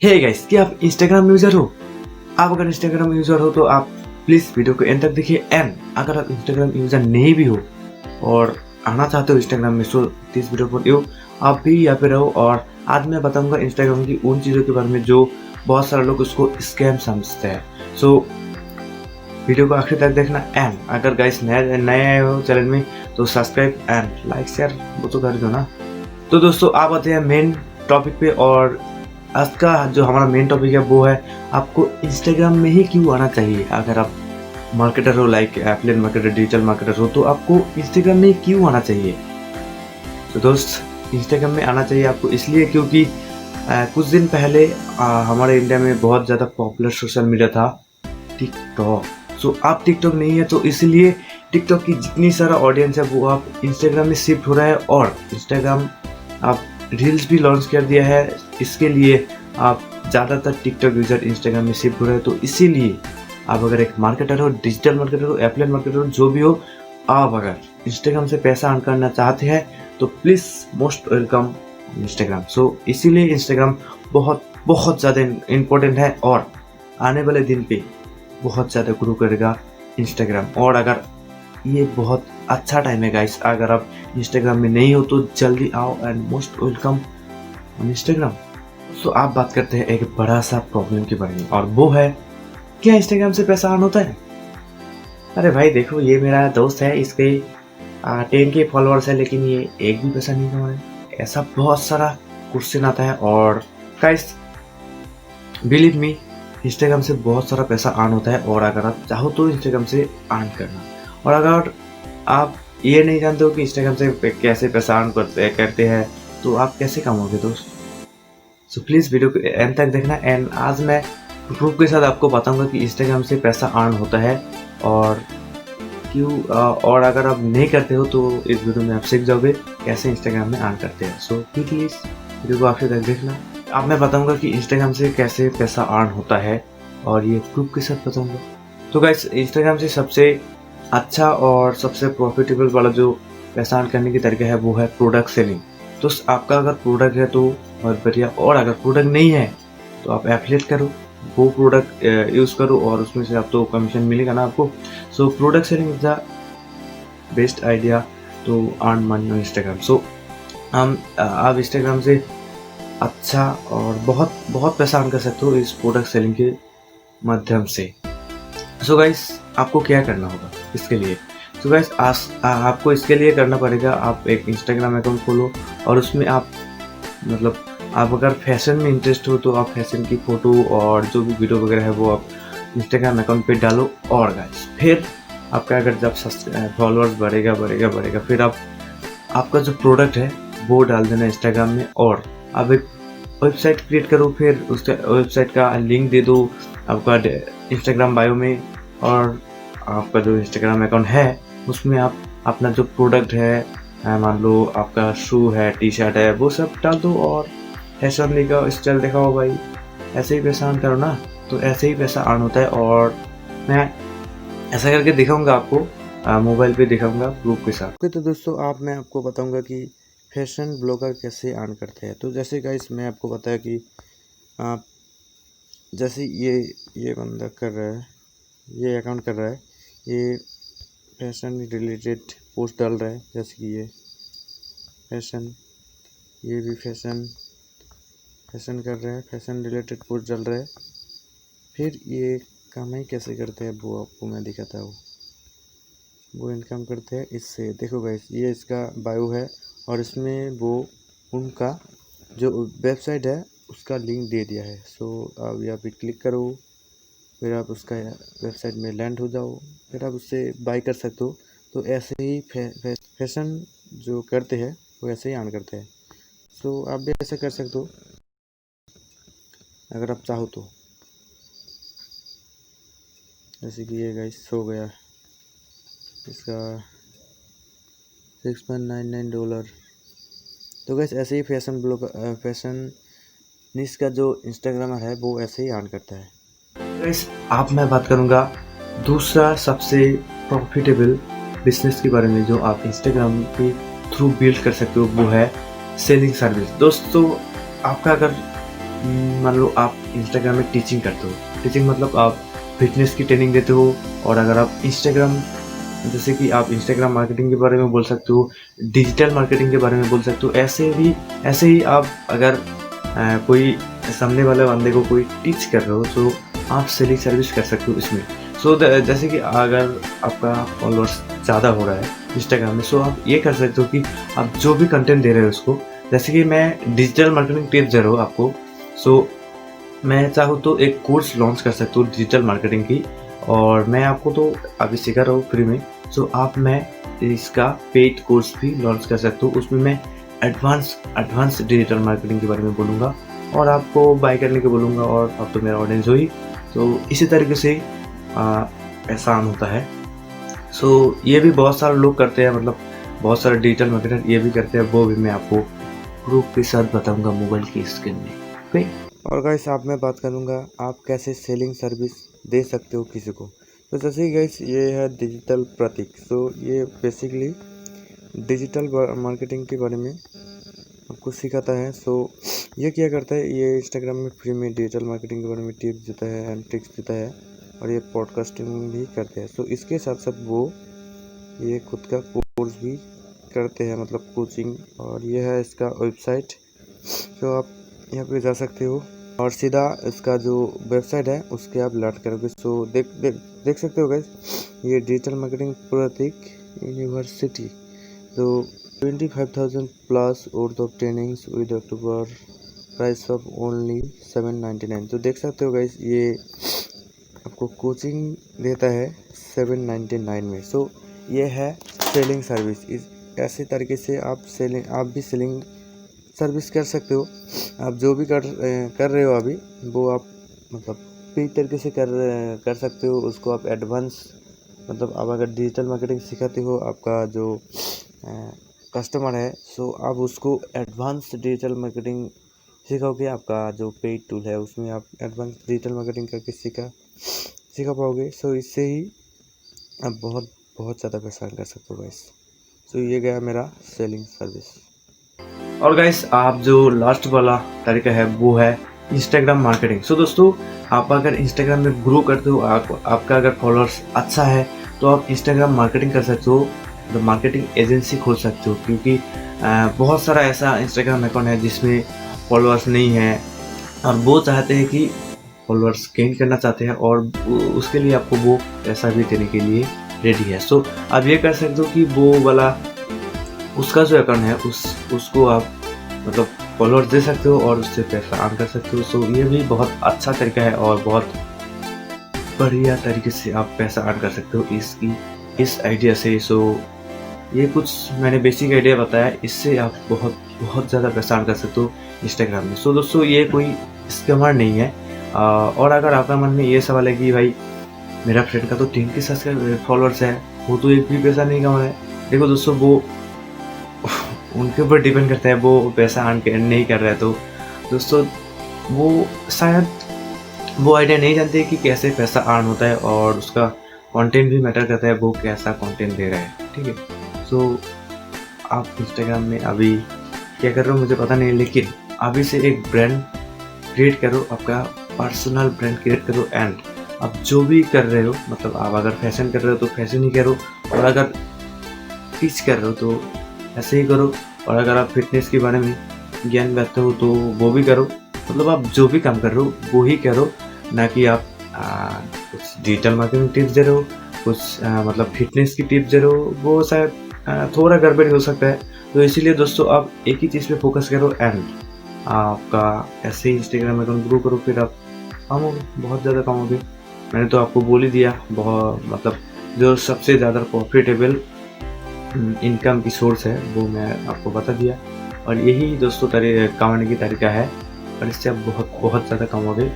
Hey guys, क्या आप Instagram user हो? आप अगर इंस्टाग्राम यूजर हो तो आप प्लीज वीडियो को एंड तक देखिए। एंड अगर आप इंस्टाग्राम यूजर नहीं भी हो और आना चाहते हो इंस्टाग्राम में, so this video for you. आप भी यहाँ पे रहो और आज मैं बताऊंगा इंस्टाग्राम की उन चीज़ों के बारे में जो बहुत सारे लोग उसको स्कैम समझते हैं। सो वीडियो को आखिर तक देखना। एंड अगर गाइस नए आए हो चैनल में तो सब्सक्राइब एंड लाइक शेयर वो तो कर दो ना। तो दोस्तों आप आते हैं मेन टॉपिक पे, और आज का जो हमारा मेन टॉपिक है वो है आपको इंस्टाग्राम में ही क्यों आना चाहिए। अगर आप मार्केटर हो, like affiliate marketer, digital marketer हो, तो आपको इंस्टाग्राम में क्यों आना चाहिए। तो दोस्त इंस्टाग्राम में आना चाहिए आपको इसलिए क्योंकि कुछ दिन पहले हमारे इंडिया में बहुत ज़्यादा पॉपुलर सोशल मीडिया था टिकटॉक। सो आप टिकटॉक नहीं है तो इसलिए टिकटॉक की जितनी सारा ऑडियंस है वो आप इंस्टाग्राम में शिफ्ट हो रहा है, और इंस्टाग्राम आप रील्स भी लॉन्च कर दिया है। इसके लिए आप ज़्यादातर टिकटॉक यूज़र इंस्टाग्राम में शिफ्ट हो रहे हैं। तो इसीलिए आप अगर एक मार्केटर हो, डिजिटल मार्केटर हो, एफिलिएट मार्केटर हो, जो भी हो, आप अगर इंस्टाग्राम से पैसा अर्न करना चाहते हैं तो प्लीज़ मोस्ट वेलकम इंस्टाग्राम। सो इसीलिए इंस्टाग्राम बहुत बहुत ज़्यादा इम्पोर्टेंट है, और आने वाले दिन पे बहुत ज़्यादा ग्रो करेगा इंस्टाग्राम। और अगर ये बहुत अच्छा टाइम है गाइस, अगर आप इंस्टाग्राम में नहीं हो तो जल्दी आओ and most welcome on Instagram. तो आप बात करते हैं एक बड़ा सा प्रॉब्लम के बारे में, और वो है क्या इंस्टाग्राम से पैसा अर्न होता है। अरे भाई देखो, ये मेरा दोस्त है, इसके 10K फॉलोअर्स है लेकिन ये एक भी पैसा नहीं कमा रहा है। ऐसा बहुत सारा क्वेश्चन आता है, और गाइस बिलीव मी, इंस्टाग्राम से बहुत सारा पैसा अर्न होता है। और अगर आप चाहो तो इंस्टाग्राम से अर्न करना, और अगर आप ये नहीं जानते हो कि इंस्टाग्राम से कैसे पैसा अर्न करते हैं तो आप कैसे कमाओगे दोस्त। सो प्लीज़ वीडियो को एंड तक देखना। एंड आज मैं प्रूफ के साथ आपको बताऊंगा कि इंस्टाग्राम से पैसा अर्न होता है और क्यों, और अगर आप नहीं करते हो तो इस वीडियो में आप सीख जाओगे कैसे इंस्टाग्राम में अर्न करते हैं। सो प्लीज़ वीडियो को आखिर तक देखना। अब मैं बताऊंगा कि इंस्टाग्राम से कैसे पैसा अर्न होता है, और ये प्रूफ के साथ बताऊंगा। तो गाइस, इंस्टाग्राम से सबसे अच्छा और सबसे प्रॉफिटेबल वाला जो पैसा अर्न करने की तरीका है वो है प्रोडक्ट सेलिंग। तो आपका अगर प्रोडक्ट है तो बहुत बढ़िया, और अगर प्रोडक्ट नहीं है तो आप एफिलिएट करो, वो प्रोडक्ट यूज़ करो और उसमें से आप तो कमीशन मिलेगा ना आपको। So product selling is the best idea to earn money on Instagram. So आप इंस्टाग्राम से अच्छा और बहुत बहुत पैसा अर्न कर सकते हो इस प्रोडक्ट सेलिंग के माध्यम से। सो गाइस, आपको क्या करना होगा इसके लिए। सो गाइस, आपको इसके लिए करना पड़ेगा, आप एक इंस्टाग्राम अकाउंट खोलो और उसमें आप आप अगर फैशन में इंटरेस्ट हो तो आप फैशन की फ़ोटो और जो भी वीडियो वगैरह है वो आप इंस्टाग्राम अकाउंट पे डालो। और गाइस फिर आपका अगर जब फॉलोअर्स बढ़ेगा फिर आपका जो प्रोडक्ट है वो डाल देना इंस्टाग्राम में, और आप एक वेबसाइट क्रिएट करो। फिर उस वेबसाइट का लिंक दे दो आपका इंस्टाग्राम बायो में, और आपका जो इंस्टाग्राम अकाउंट है उसमें आप अपना जो प्रोडक्ट है, मान लो आपका शू है, टी शर्ट है, वो सब डाल दो और फैशन दिखाओ, स्टाइल दिखाओ भाई। ऐसे ही पैसा अर्न करो ना, तो ऐसे ही पैसा अर्न होता है। और मैं ऐसा करके दिखाऊंगा आपको, मोबाइल पे दिखाऊंगा प्रूफ के साथ। तो दोस्तों मैं आपको बताऊंगा कि फैशन ब्लॉगर कैसे अर्न करते हैं। तो जैसे गाइस मैं आपको बताया कि आप जैसे ये बंदा कर रहा है, ये अकाउंट कर रहा है, ये फैशन रिलेटेड पोस्ट डाल रहा है, जैसे कि ये फैशन, ये भी फैशन कर रहा है, फैशन रिलेटेड पोस्ट डाल रहा है। फिर ये कमाई कैसे करते हैं वो आपको मैं दिखाता हूँ। वो इनकम करते हैं इससे, देखो गाइस ये इसका बायो है, और इसमें वो उनका जो वेबसाइट है उसका लिंक दे दिया है। सो अब यहाँ पे क्लिक करो, फिर आप उसका वेबसाइट में लैंड हो जाओ, फिर आप उससे बाय कर सकते हो। तो ऐसे ही फैशन जो करते हैं वो ऐसे ही अर्न करते हैं। सो आप भी ऐसा कर सकते हो अगर आप चाहो तो। जैसे कि ये गाइस हो गया इसका $6.99। तो गाइस ऐसे ही फैशनिस्ट का जो इंस्टाग्रामर है वो ऐसे ही अर्न करता है। गाइस मैं बात करूँगा दूसरा सबसे प्रॉफिटेबल बिजनेस के बारे में जो आप इंस्टाग्राम के थ्रू बिल्ड कर सकते हो, वो है सेलिंग सर्विस। दोस्तों आपका अगर मान लो आप इंस्टाग्राम में टीचिंग करते हो, टीचिंग मतलब आप फिटनेस की ट्रेनिंग देते हो, और अगर आप इंस्टाग्राम, जैसे कि आप इंस्टाग्राम मार्केटिंग के बारे में बोल सकते हो, डिजिटल मार्केटिंग के बारे में बोल सकते हो, ऐसे ही आप अगर कोई सामने वाले बंदे को कोई टीच कर रहे हो तो आप सेलिंग सर्विस कर सकते हो इसमें। जैसे कि अगर आपका फॉलोअर्स ज़्यादा हो रहा है इंस्टाग्राम में, आप ये कर सकते हो कि आप जो भी कंटेंट दे रहे हो उसको, जैसे कि मैं डिजिटल मार्केटिंग टिप्स दे रहा हूँ आपको, मैं चाहूँ तो एक कोर्स लॉन्च कर सकता हूँ डिजिटल मार्केटिंग की, और मैं आपको तो अभी सिखा रहा हूँ फ्री में। मैं इसका पेड कोर्स भी लॉन्च कर सकता हूँ, उसमें मैं एडवांस डिजिटल मार्केटिंग के बारे में बोलूँगा और आपको बाय करने के बोलूँगा, और अब तो मेरा ऑडियंस हो ही, तो इसी तरीके से आसान होता है। ये भी बहुत सारे लोग करते हैं, मतलब बहुत सारे डिजिटल मार्केटर ये भी करते हैं, वो भी मैं आपको प्रूफ के साथ बताऊँगा मोबाइल की स्क्रीन में। ओके, और गाइस आप मैं बात करूँगा आप कैसे सेलिंग सर्विस दे सकते हो किसी को। तो जैसे गाइस ये है डिजिटल प्रतीक, ये बेसिकली डिजिटल मार्केटिंग के बारे में आपको सिखाता है। ये क्या करता है, ये इंस्टाग्राम में फ्री में डिजिटल मार्केटिंग के बारे में टिप्स देता है एंड ट्रिक्स देता है, और ये पॉडकास्टिंग भी करते हैं। इसके साथ साथ वो ये खुद का कोर्स भी करते हैं, मतलब कोचिंग, और ये है इसका वेबसाइट। आप यहाँ पे जा सकते हो और सीधा इसका जो वेबसाइट है उसके आप लर्न करोगे। देख सकते हो गाइस, ये digital marketing Prateek university, 25,000 plus worth of trainings with October, price off only 799। तो देख सकते हो गाइस, ये आपको कोचिंग देता है 799 में। ये है सेलिंग सर्विस। इस ऐसे तरीके से आप भी सेलिंग सर्विस कर सकते हो। आप जो भी कर रहे हो अभी, वो आप मतलब कई तरीके से कर सकते हो उसको। आप एडवांस, मतलब आप अगर डिजिटल मार्केटिंग सिखाते हो, आपका जो कस्टमर है, आप उसको एडवांस डिजिटल मार्केटिंग सिखाओगे। आपका जो पेड टूल है उसमें आप एडवांस डिजिटल मार्केटिंग करके सिखा पाओगे। इससे ही आप बहुत ज़्यादा पैसा कर सकते हो गाइस। ये गया मेरा सेलिंग सर्विस। और गाइस आप जो लास्ट वाला तरीका है वो है इंस्टाग्राम मार्केटिंग। दोस्तों आप अगर इंस्टाग्राम में ग्रो करते हो, आपका अगर फॉलोअर्स अच्छा है, तो आप इंस्टाग्राम मार्केटिंग कर सकते हो, तो मार्केटिंग एजेंसी खोल सकते हो। क्योंकि बहुत सारा ऐसा इंस्टाग्राम अकाउंट है जिसमें फॉलोअर्स नहीं है, और वो चाहते हैं कि फॉलोअर्स गेन करना चाहते हैं, और उसके लिए आपको वो पैसा भी देने के लिए रेडी है। आप ये कर सकते हो कि वो वाला उसका जो अकाउंट है उसको आप मतलब फॉलोअर्स दे सकते हो और उससे पैसा अर्न कर सकते हो। ये भी बहुत अच्छा तरीका है और बहुत बढ़िया तरीके से आप पैसा अर्न कर सकते हो इस आइडिया से। ये कुछ मैंने बेसिक आइडिया बताया, इससे आप बहुत ज़्यादा पैसा अर्न कर सकते हो इंस्टाग्राम में। दोस्तों ये कोई स्कैमर नहीं है। और अगर आपका मन में ये सवाल है कि भाई मेरा फ्रेंड का तो 3 के फॉलोअर्स है, वो तो एक भी पैसा नहीं कमा रहा है। देखो दोस्तों, वो उनके ऊपर डिपेंड करता है, वो पैसा अर्न नहीं कर रहा है। तो दोस्तों वो शायद वो आइडिया नहीं जानते कि कैसे पैसा अर्न होता है, और उसका कंटेंट भी मैटर करता है, वो कैसा कंटेंट दे रहा है। ठीक है, आप इंस्टाग्राम में अभी क्या कर रहे हो मुझे पता नहीं, लेकिन अभी से एक ब्रांड क्रिएट करो, आपका पर्सनल ब्रांड क्रिएट करो। एंड आप जो भी कर रहे हो, मतलब आप अगर फैशन कर रहे हो तो फैशन ही करो, और अगर टीच कर रहे हो तो ऐसे ही करो, और अगर आप फिटनेस के बारे में ज्ञान रखते हो तो वो भी करो। मतलब आप जो भी काम कर रहे हो वो ही करो, ना कि आप कुछ डिजिटल मार्केटिंग टिप्स दे रहे हो, कुछ मतलब फिटनेस की टिप्स दे रहे हो, वो शायद थोड़ा गड़बड़ हो सकता है। तो इसीलिए दोस्तों आप एक ही चीज़ पे फोकस करो, एंड आपका ऐसे ही इंस्टाग्राम अकाउंट ग्रो करो, फिर आप कमाओगे, बहुत ज़्यादा कमाओगे। मैंने तो आपको बोल ही दिया, बहुत मतलब जो सबसे ज़्यादा प्रॉफिटेबल इनकम की सोर्स है वो मैं आपको बता दिया, और यही दोस्तों कमाने की तरीका है, और इससे आप बहुत ज़्यादा कमाओगे।